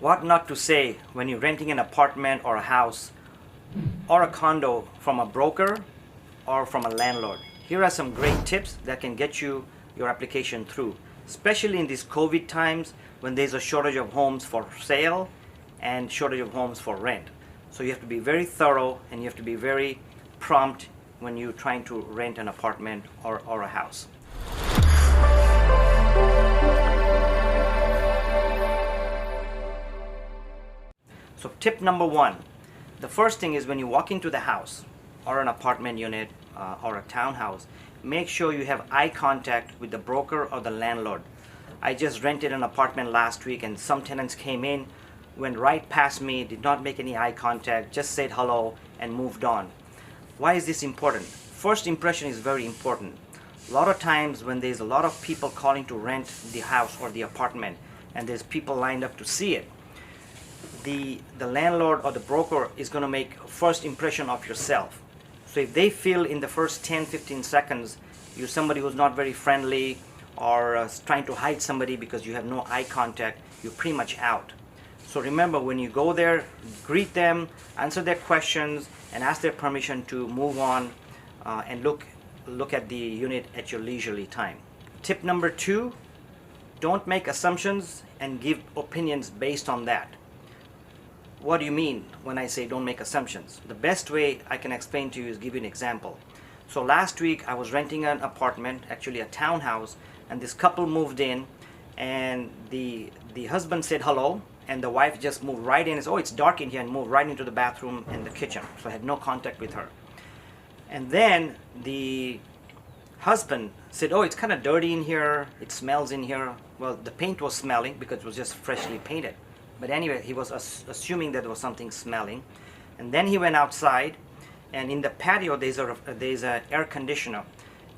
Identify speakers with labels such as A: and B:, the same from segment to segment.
A: What not to say when you're renting an apartment or a house or a condo from a broker or from a landlord. Here are some great tips that can get you your application through, especially in these COVID times when there's a shortage of homes for sale and shortage of homes for rent. So you have to be very thorough and you have to be very prompt when you're trying to rent an apartment or a house. So tip number one, the first thing is when you walk into the house or an apartment unit or a townhouse, make sure you have eye contact with the broker or the landlord. I just rented an apartment last week and some tenants came in, went right past me, did not make any eye contact, just said hello and moved on. Why is this important? First impression is very important. A lot of times when there's a lot of people calling to rent the house or the apartment and there's people lined up to see it, the landlord or the broker is going to make a first impression of yourself. So if they feel in the first 10-15 seconds you're somebody who's not very friendly or trying to hide somebody because you have no eye contact, you're pretty much out. So remember, when you go there, greet them, answer their questions, and ask their permission to move on and look at the unit at your leisurely time. Tip number two, don't make assumptions and give opinions based on that. What do you mean when I say don't make assumptions? The best way I can explain to you is give you an example. So last week I was renting an apartment, actually a townhouse, and this couple moved in and the husband said hello and the wife just moved right in and said, oh, it's dark in here, and moved right into the bathroom and the kitchen. So I had no contact with her. And then the husband said, oh, it's kind of dirty in here, it smells in here. Well, the paint was smelling because it was just freshly painted. But anyway, he was assuming that there was something smelling. And then he went outside, and in the patio there's a air conditioner.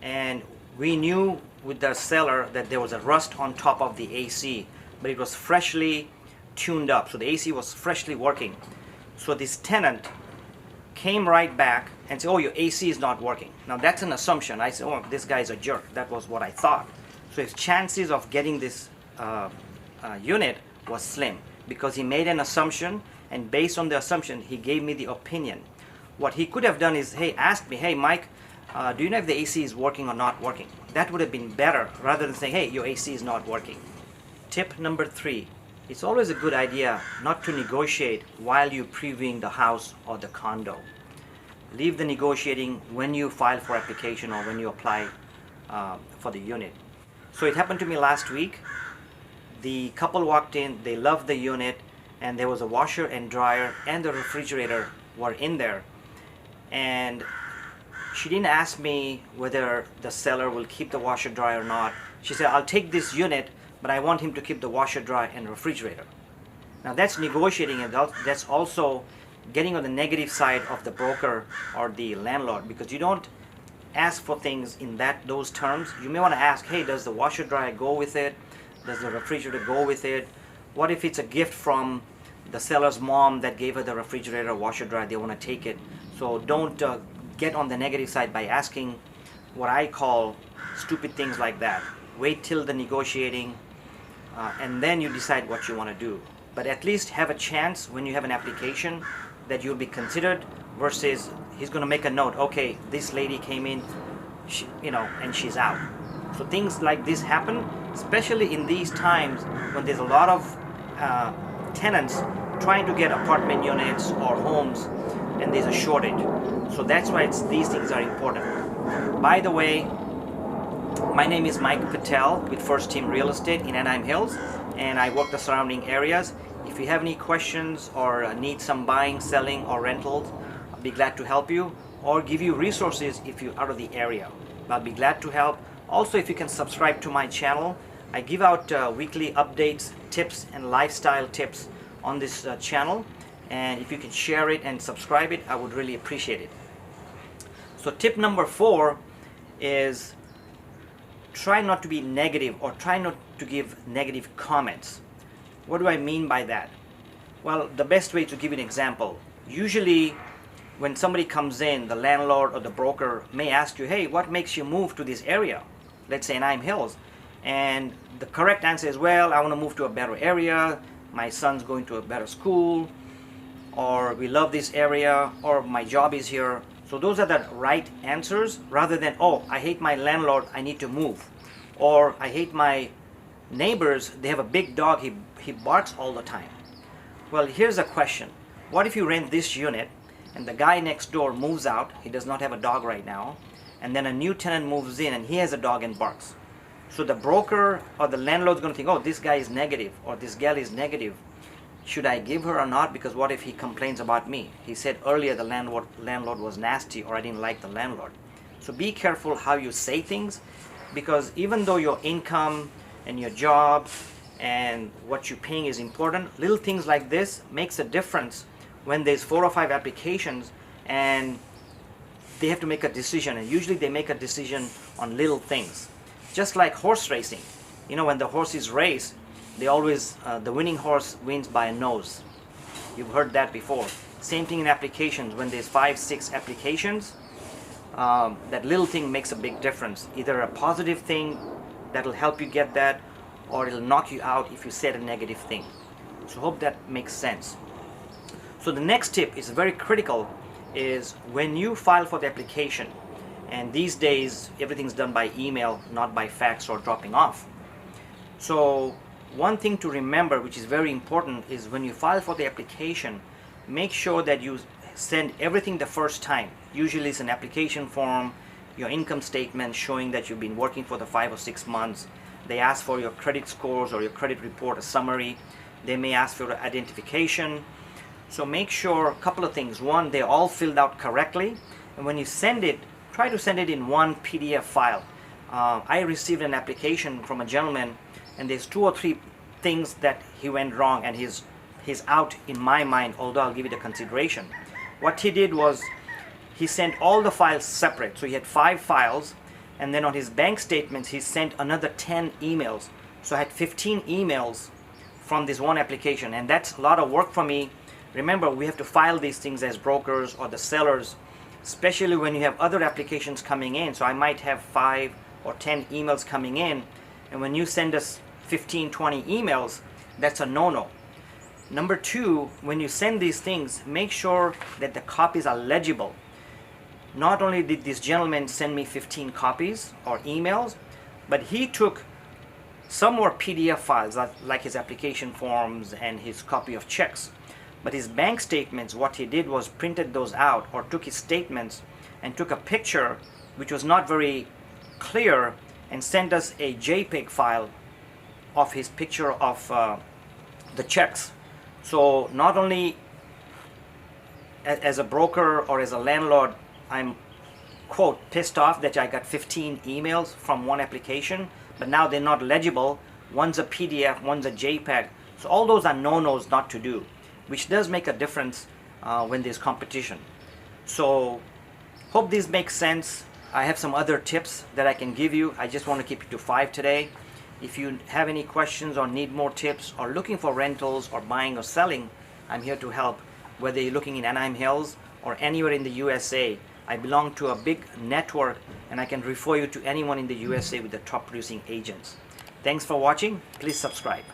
A: And we knew with the seller that there was a rust on top of the AC, but it was freshly tuned up. So the AC was freshly working. So this tenant came right back and said, oh, your AC is not working. Now that's an assumption. I said, oh, this guy's a jerk. That was what I thought. So his chances of getting this unit was slim, because he made an assumption, and based on the assumption he gave me the opinion. What he could have done is, hey, asked me, hey Mike, do you know if the AC is working or not working? That would have been better rather than saying, hey, your AC is not working. Tip number three, it's always a good idea not to negotiate while you're previewing the house or the condo. Leave the negotiating when you file for application or when you apply for the unit. So it happened to me last week. The couple walked in, they loved the unit, and there was a washer and dryer and the refrigerator were in there. And she didn't ask me whether the seller will keep the washer dryer or not. She said, I'll take this unit, but I want him to keep the washer dryer and refrigerator. Now that's negotiating, and that's also getting on the negative side of the broker or the landlord, because you don't ask for things in those terms. You may want to ask, hey, does the washer dryer go with it? Does the refrigerator go with it? What if it's a gift from the seller's mom that gave her the refrigerator, washer dryer, they want to take it? So don't get on the negative side by asking what I call stupid things like that. Wait till the negotiating and then you decide what you want to do. But at least have a chance when you have an application that you'll be considered, versus he's going to make a note, okay, this lady came in, and she's out. So things like this happen, especially in these times when there's a lot of tenants trying to get apartment units or homes and there's a shortage. So that's why these things are important. By the way, my name is Mike Patel with First Team Real Estate in Anaheim Hills, and I work the surrounding areas. If you have any questions or need some buying, selling, or rentals, I'll be glad to help you or give you resources if you're out of the area. I'll be glad to help. Also, if you can subscribe to my channel, I give out weekly updates, tips, and lifestyle tips on this channel. And if you can share it and subscribe it, I would really appreciate it. So tip number 4 is try not to be negative, or try not to give negative comments. What do I mean by that? Well, the best way to give you an example, usually when somebody comes in, the landlord or the broker may ask you, hey, what makes you move to this area? Let's say Anaheim Hills. And the correct answer is, well, I want to move to a better area. my son's going to a better school, or we love this area, or my job is here. So those are the right answers, rather than, oh, I hate my landlord, I need to move. Or I hate my neighbors, they have a big dog, he barks all the time. Well, here's a question. What if you rent this unit and the guy next door moves out, he does not have a dog right now, and then a new tenant moves in and he has a dog and barks? So the broker or the landlord is going to think, oh, this guy is negative or this gal is negative. Should I give her or not? Because what if he complains about me? He said earlier the landlord was nasty, or I didn't like the landlord. So be careful how you say things, because even though your income and your job and what you're paying is important, little things like this makes a difference when there's 4 or 5 applications and they have to make a decision. And usually they make a decision on little things. Just like horse racing. You know, when the horses race, they always, the winning horse wins by a nose. You've heard that before. Same thing in applications. When there's 5, 6 applications, that little thing makes a big difference. Either a positive thing that'll help you get that, or it'll knock you out if you said a negative thing. So hope that makes sense. So the next tip is very critical, is when you file for the application, and these days everything's done by email, not by fax or dropping off. So one thing to remember, which is very important, is when you file for the application, make sure that you send everything the first time. Usually it's an application form, your income statement showing that you've been working for the 5 or 6 months. They ask for your credit scores or your credit report, a summary. They may ask for identification. So make sure a couple of things. One, they're all filled out correctly. And when you send it, try to send it in one PDF file. I received an application from a gentleman, and there's 2 or 3 things that he went wrong, and he's out in my mind, although I'll give it a consideration. What he did was he sent all the files separate. So he had 5 files, and then on his bank statements he sent another 10 emails. So I had 15 emails from this one application, and that's a lot of work for me. Remember, we have to file these things as brokers or the sellers, especially when you have other applications coming in. So I might have 5 or 10 emails coming in, and when you send us 15, 20 emails, that's a no-no. Number 2, when you send these things, make sure that the copies are legible. Not only did this gentleman send me 15 copies or emails, but he took some more PDF files, like his application forms and his copy of checks. But his bank statements, what he did was printed those out, or took his statements and took a picture which was not very clear and sent us a JPEG file of his picture of the checks. So not only as a broker or as a landlord, I'm, quote, pissed off that I got 15 emails from one application, but now they're not legible. One's a PDF, one's a JPEG. So all those are no-nos not to do, which does make a difference when there's competition. So hope this makes sense. I have some other tips that I can give you. I just want to keep it to 5 today. If you have any questions or need more tips or looking for rentals or buying or selling, I'm here to help. Whether you're looking in Anaheim Hills or anywhere in the USA, I belong to a big network, and I can refer you to anyone in the USA with the top producing agents. Thanks for watching. Please subscribe.